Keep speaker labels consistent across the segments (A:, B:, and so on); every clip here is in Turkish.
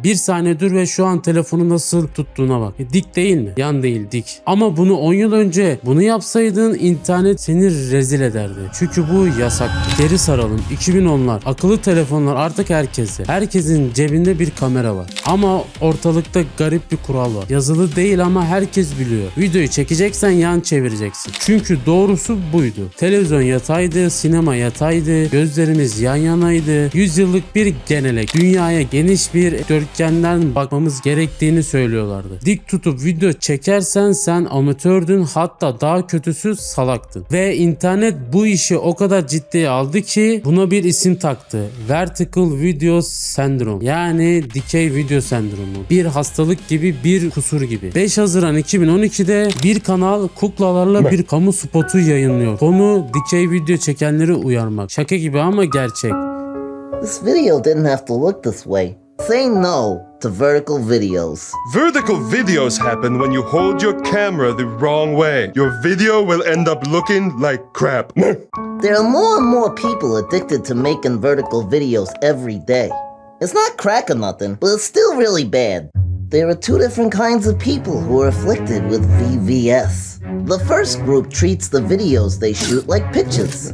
A: Bir saniye dur ve şu an telefonu nasıl tuttuğuna bak. Dik değil mi? Yan değil, dik. Ama bunu 10 yıl önce bunu yapsaydın internet seni rezil ederdi. Çünkü bu yasaktı. Geri saralım. 2010'lar. Akıllı telefonlar artık herkeste. Herkesin cebinde bir kamera var. Ama ortalıkta garip bir kural var. Yazılı değil ama herkes biliyor. Videoyu çekeceksen yan çevireceksin. Çünkü doğrusu buydu. Televizyon yataydı, sinema yataydı, gözlerimiz yan yanaydı. 100 yıllık bir genelek. Dünyaya geniş bir dörtgenden bakmamız gerektiğini söylüyorlardı. Dik tutup video çekersen sen amatördün, hatta daha kötüsü salaktın. Ve internet bu işi o kadar ciddiye aldı ki buna bir isim taktı. Vertical Video Syndrome. Yani dikey video sendromu. Bir hastalık gibi, bir kusur gibi. 5 Haziran 2012'de bir kanal kuklalarla bir kamu spotu yayınlıyor. Konu dikey video çekenleri uyarmak. Şaka gibi ama gerçek.
B: This video didn't have to look this way. Say no to vertical videos.
C: Vertical videos happen when you hold your camera the wrong way. Your video will end up looking like crap.
B: There are more and more people addicted to making vertical videos every day. It's not crack or nothing, but it's still really bad. There are two different kinds of people who are afflicted with VVS. The first group treats the videos they shoot like pictures.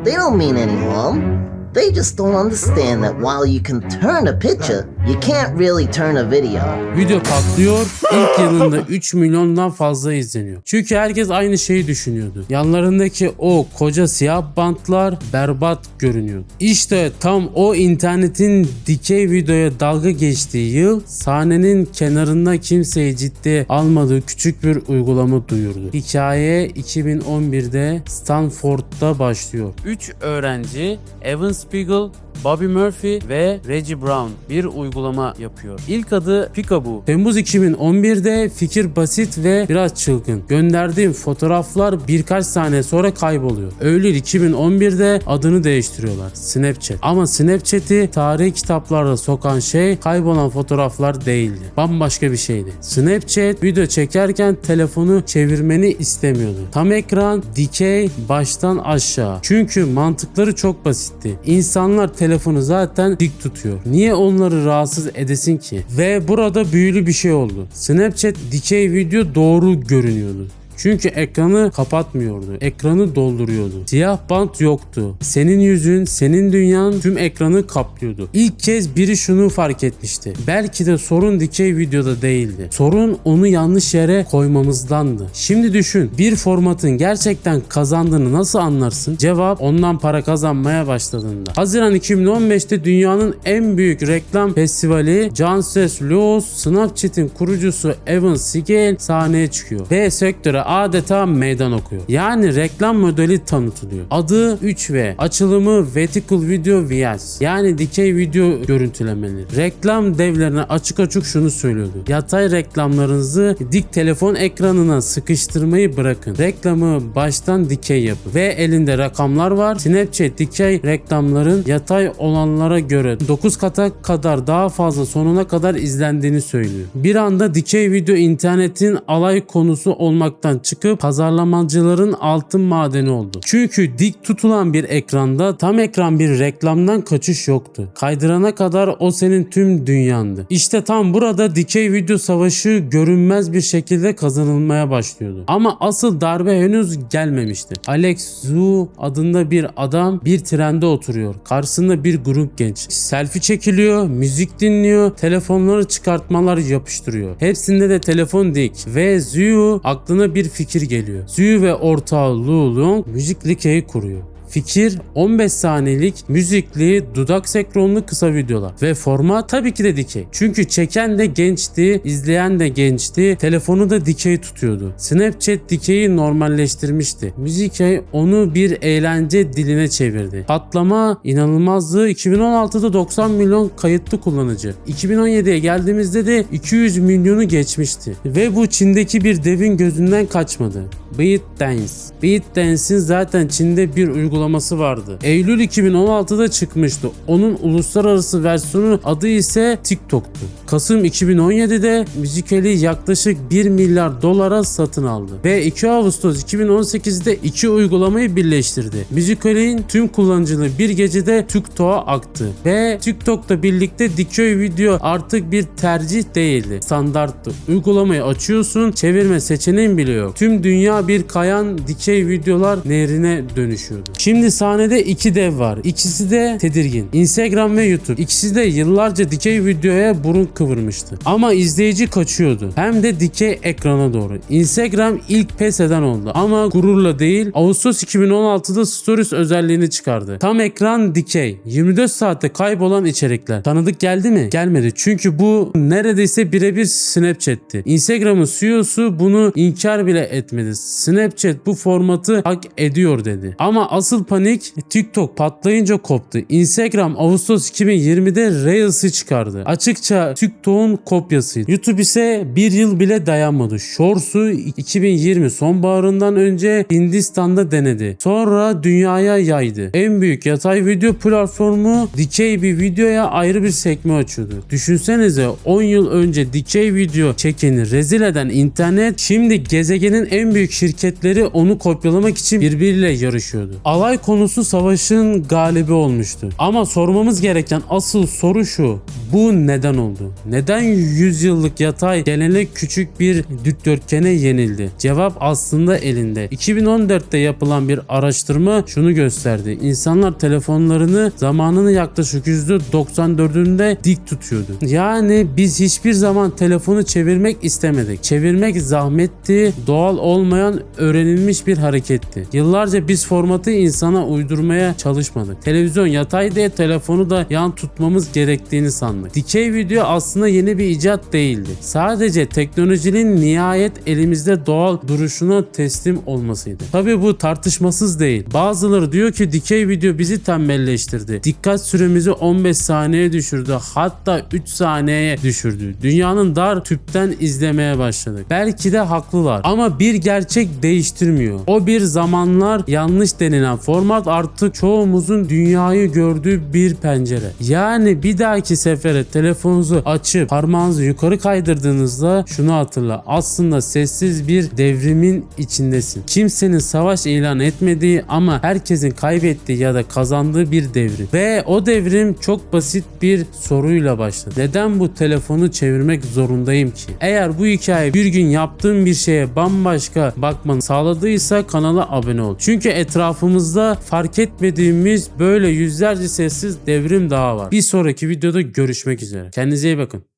B: They don't mean any harm. They just don't understand that while you can turn a picture, you can't really turn a video.
A: Video patlıyor. İlk yılında 3 milyondan fazla izleniyor. Çünkü herkes aynı şeyi düşünüyordu. Yanlarındaki o koca siyah bantlar berbat görünüyordu. İşte tam o internetin dikey videoya dalga geçtiği yıl sahnenin kenarında kimseyi ciddiye almadığı küçük bir uygulama duyurdu. Hikaye 2011'de Stanford'da başlıyor. 3 öğrenci Evan Spiegel, Bobby Murphy ve Reggie Brown bir uygulama yapıyor. İlk adı Peekaboo. Temmuz 2011'de fikir basit ve biraz çılgın. Gönderdiğim fotoğraflar birkaç saniye sonra kayboluyor. Eylül 2011'de adını değiştiriyorlar. Snapchat. Ama Snapchat'i tarihi kitaplarda sokan şey kaybolan fotoğraflar değildi. Bambaşka bir şeydi. Snapchat video çekerken telefonu çevirmeni istemiyordu. Tam ekran, dikey, baştan aşağı. Çünkü mantıkları çok basitti. İnsanlar telefonu zaten dik tutuyor. Niye onları rahatsız edesin ki? Ve burada büyülü bir şey oldu. Snapchat dikey video doğru görünüyordu. Çünkü ekranı kapatmıyordu. Ekranı dolduruyordu. Siyah bant yoktu. Senin yüzün, senin dünyan tüm ekranı kaplıyordu. İlk kez biri şunu fark etmişti. Belki de sorun dikey videoda değildi. Sorun onu yanlış yere koymamızdandı. Şimdi düşün. Bir formatın gerçekten kazandığını nasıl anlarsın? Cevap ondan para kazanmaya başladığında. Haziran 2015'te dünyanın en büyük reklam festivali Jances Lewis, Snapchat'in kurucusu Evan Spiegel sahneye çıkıyor. Ve sektöre adeta meydan okuyor. Yani reklam modeli tanıtılıyor. Adı 3V. Açılımı Vertical Video VS. Yani dikey video görüntülemeleri. Reklam devlerine açık açık şunu söylüyordu. Yatay reklamlarınızı dik telefon ekranına sıkıştırmayı bırakın. Reklamı baştan dikey yapın. Ve elinde rakamlar var. Snapchat dikey reklamların yatay olanlara göre 9 kata kadar daha fazla sonuna kadar izlendiğini söylüyor. Bir anda dikey video internetin alay konusu olmaktan çıkıp pazarlamacıların altın madeni oldu. Çünkü dik tutulan bir ekranda tam ekran bir reklamdan kaçış yoktu. Kaydırana kadar o senin tüm dünyandı. İşte tam burada dikey video savaşı görünmez bir şekilde kazanılmaya başlıyordu. Ama asıl darbe henüz gelmemişti. Alex Zhu adında bir adam bir trende oturuyor. Karşısında bir grup genç. Selfie çekiliyor, müzik dinliyor, telefonları çıkartmalar yapıştırıyor. Hepsinde de telefon dik ve Zhu aklına bir fikir geliyor. Zhu ve ortağı Lu Long müzik dikeyi kuruyor. Fikir 15 saniyelik müzikli dudak senkronlu kısa videolar ve format tabii ki de dikey. Çünkü çeken de gençti, izleyen de gençti, telefonu da dikey tutuyordu. Snapchat dikeyi normalleştirmişti. Musical.ly onu bir eğlence diline çevirdi. Patlama inanılmazdı. 2016'da 90 milyon kayıtlı kullanıcı. 2017'ye geldiğimizde de 200 milyonu geçmişti. Ve bu Çin'deki bir devin gözünden kaçmadı. ByteDance. ByteDance'in zaten Çin'de bir uygulama uygulaması vardı. Eylül 2016'da çıkmıştı. Onun uluslararası versiyonu adı ise TikTok'tu. Kasım 2017'de Musical.ly yaklaşık 1 milyar dolara satın aldı. Ve 2 Ağustos 2018'de iki uygulamayı birleştirdi. Musical.ly'in tüm kullanıcıları bir gecede TikTok'a aktı. Ve TikTok'la birlikte dikey video artık bir tercih değildi. Standarttı. Uygulamayı açıyorsun, çevirme seçeneğin bile yok. Tüm dünya bir kayan dikey videolar nehrine dönüşüyordu. Şimdi sahnede iki dev var. İkisi de tedirgin. Instagram ve YouTube. İkisi de yıllarca dikey videoya burun kıvırmıştı. Ama izleyici kaçıyordu. Hem de dikey ekrana doğru. Instagram ilk pes eden oldu. Ama gururla değil, Ağustos 2016'da Stories özelliğini çıkardı. Tam ekran dikey. 24 saatte kaybolan içerikler. Tanıdık geldi mi? Gelmedi. Çünkü bu neredeyse birebir Snapchat'ti. Instagram'ın CEO'su bunu inkar bile etmedi. Snapchat bu formatı hak ediyor dedi. Ama asıl panik TikTok patlayınca koptu. Instagram Ağustos 2020'de Reels'i çıkardı. Açıkça TikTok'un kopyasıydı. YouTube ise bir yıl bile dayanmadı. Shorts'u 2020 sonbaharından önce Hindistan'da denedi. Sonra dünyaya yaydı. En büyük yatay video platformu dikey bir videoya ayrı bir sekme açıyordu. Düşünsenize 10 yıl önce dikey video çekeni rezil eden internet, şimdi gezegenin en büyük şirketleri onu kopyalamak için birbiriyle yarışıyordu. Alay konusu savaşın galibi olmuştu. Ama sormamız gereken asıl soru şu: bu neden oldu? Neden 100 yıllık yatay gelenek küçük bir dikdörtgene yenildi? Cevap aslında elinde. 2014'te yapılan bir araştırma şunu gösterdi. İnsanlar telefonlarını zamanını yaklaşık %94'ünde dik tutuyordu. Yani biz hiçbir zaman telefonu çevirmek istemedik. Çevirmek zahmetti, doğal olmayan öğrenilmiş bir hareketti. Yıllarca biz formatı insana uydurmaya çalışmadık. Televizyon yatay diye telefonu da yan tutmamız gerektiğini sandık. Dikey video aslında yeni bir icat değildi. Sadece teknolojinin nihayet elimizde doğal duruşuna teslim olmasıydı. Tabii bu tartışmasız değil. Bazıları diyor ki dikey video bizi tembelleştirdi. Dikkat süremizi 15 saniyeye düşürdü. Hatta 3 saniyeye düşürdü. Dünyanın dar tüpten izlemeye başladık. Belki de haklılar. Ama bir gerçek değiştirmiyor. O bir zamanlar yanlış denilen format artık çoğumuzun dünyayı gördüğü bir pencere. Yani bir dahaki sefere telefonunuzu açıp parmağınızı yukarı kaydırdığınızda şunu hatırla. Aslında sessiz bir devrimin içindesin. Kimsenin savaş ilan etmediği ama herkesin kaybettiği ya da kazandığı bir devrim. Ve o devrim çok basit bir soruyla başladı. Neden bu telefonu çevirmek zorundayım ki? Eğer bu hikaye bir gün yaptığım bir şeye bambaşka bakmanı sağladıysa kanala abone ol. Çünkü etrafımızda fark etmediğimiz böyle yüzlerce sessiz devrim daha var. Bir sonraki videoda görüşmek üzere. Kendinize iyi bakın.